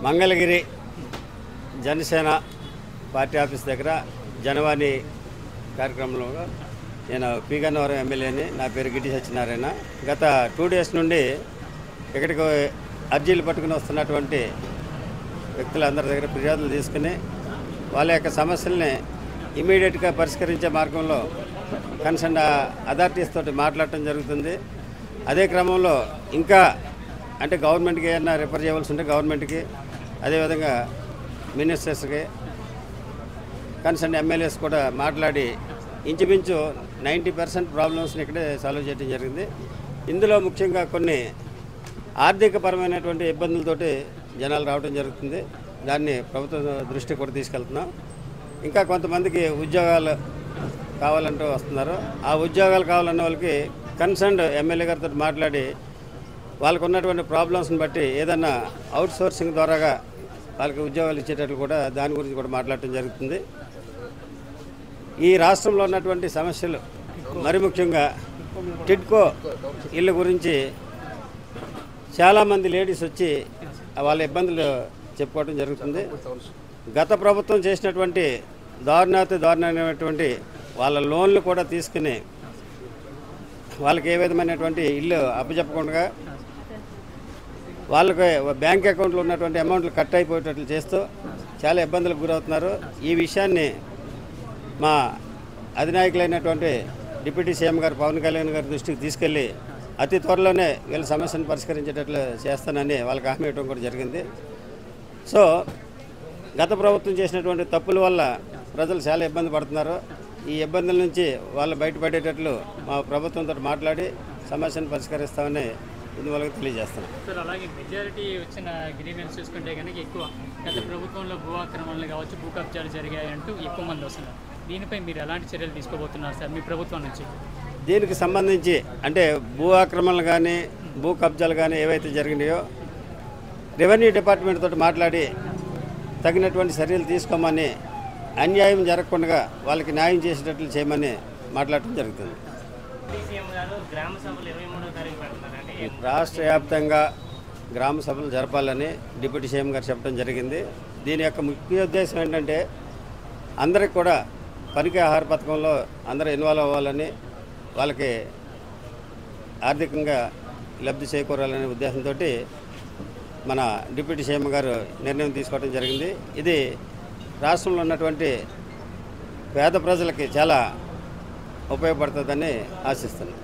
Mangalagiri Janasena party office దగ్గర జనవాణి కార్యక్రమంలో నేను పి గన్నవరం ఎమ్మెల్యేని. నా పేరు గిడ్డి సత్యనారాయణ. గత 2 డేస్ నుండి ఇక్కడికి అర్జీలు పట్టుకుని వస్తున్నటువంటి వ్యక్తులందరి దగ్గర ఫిర్యాదులు తీసుకుని వాళ్ళ యొక్క సమస్యల్ని ఇమీడియట్గా పరిష్కరించే మార్గంలో కన్సర్న్ అథారిటీస్ తోటి మాట్లాడటం జరుగుతుంది. అదే క్రమంలో ఇంకా అంటే గవర్నమెంట్కి ఏమైనా రిఫర్ చేయవలసి ఉంటే గవర్నమెంట్కి, అదేవిధంగా మినిస్టర్స్కి, కన్సర్న్ ఎమ్మెల్యేస్ కూడా మాట్లాడి ఇంచుమించు 90% ప్రాబ్లమ్స్ని ఇక్కడే సాల్వ్ చేయడం జరిగింది. ఇందులో ముఖ్యంగా కొన్ని ఆర్థికపరమైనటువంటి ఇబ్బందులతోటి జనాలు రావడం జరుగుతుంది. దాన్ని ప్రభుత్వం దృష్టికి కూడా తీసుకెళ్తున్నాం. ఇంకా కొంతమందికి ఉద్యోగాలు కావాలంటూ వస్తున్నారు. ఆ ఉద్యోగాలు కావాలన్న వాళ్ళకి కన్సర్న్ ఎమ్మెల్యే గారితో మాట్లాడి వాళ్ళకు ఉన్నటువంటి ప్రాబ్లమ్స్ని బట్టి ఏదన్నా అవుట్ సోర్సింగ్ ద్వారాగా వాళ్ళకి ఉద్యోగాలు ఇచ్చేటట్లు కూడా దాని గురించి కూడా మాట్లాడటం జరుగుతుంది. ఈ రాష్ట్రంలో ఉన్నటువంటి సమస్యలు మరి ముఖ్యంగా టిడ్కో ఇళ్ళ గురించి చాలామంది లేడీస్ వచ్చి వాళ్ళ ఇబ్బందులు చెప్పుకోవడం జరుగుతుంది. గత ప్రభుత్వం చేసినటువంటి దారుణమైనటువంటి వాళ్ళ లోన్లు కూడా తీసుకుని వాళ్ళకి ఏ విధమైనటువంటి ఇల్లు అప్పచెప్పకుండా వాళ్ళకి బ్యాంక్ అకౌంట్లో ఉన్నటువంటి అమౌంట్లు కట్ అయిపోయేటట్లు చేస్తూ చాలా ఇబ్బందులకు గురవుతున్నారు. ఈ విషయాన్ని మా అధినాయకులైనటువంటి డిప్యూటీ సీఎం గారు పవన్ కళ్యాణ్ గారి దృష్టికి తీసుకెళ్ళి అతి త్వరలోనే వీళ్ళ సమస్యను పరిష్కరించేటట్లు చేస్తానని వాళ్ళకి హామీ ఇవ్వడం కూడా జరిగింది. సో గత ప్రభుత్వం చేసినటువంటి తప్పుల వల్ల ప్రజలు చాలా ఇబ్బంది పడుతున్నారు. ఈ ఇబ్బందుల నుంచి వాళ్ళు బయటపడేటట్లు మా ప్రభుత్వంతో మాట్లాడి సమస్యను పరిష్కరిస్తామని ఇందువల్ల తెలియజేస్తున్నాం. సార్, అలాగే మెజారిటీ వచ్చిన గ్రీవెన్స్ చూసుకుంటే కనుక ఎక్కువ గత ప్రభుత్వంలో భూ ఆక్రమణలు కావచ్చు, భూ కబ్జాలు జరిగాయంటూ ఎక్కువ మంది వస్తున్నారు. దీనిపై మీరు ఎలాంటి చర్యలు తీసుకోబోతున్నారు సార్ మీ ప్రభుత్వం నుంచి? దీనికి సంబంధించి అంటే భూ ఆక్రమణలు కానీ భూ కబ్జాలు కానీ ఏవైతే జరిగినాయో రెవెన్యూ డిపార్ట్మెంట్ తోటి మాట్లాడి తగినటువంటి చర్యలు తీసుకోమని, అన్యాయం జరగకుండా వాళ్ళకి న్యాయం చేసేటట్లు చేయమని మాట్లాడటం జరుగుతుంది. రాష్ట్ర వ్యాప్తంగా గ్రామ సభలు జరపాలని డిప్యూటీ సీఎం గారు చెప్పడం జరిగింది. దీని యొక్క ముఖ్య ఉద్దేశం ఏంటంటే అందరికి కూడా పనికి ఆహార పథకంలో అందరూ ఇన్వాల్వ్ అవ్వాలని, వాళ్ళకి ఆర్థికంగా లబ్ధి చేకూరాలనే ఉద్దేశంతో మన డిప్యూటీ సీఎం గారు నిర్ణయం తీసుకోవడం జరిగింది. ఇది రాష్ట్రంలో ఉన్నటువంటి పేద ప్రజలకి చాలా ఉపయోగపడుతుందని ఆశిస్తున్నాను.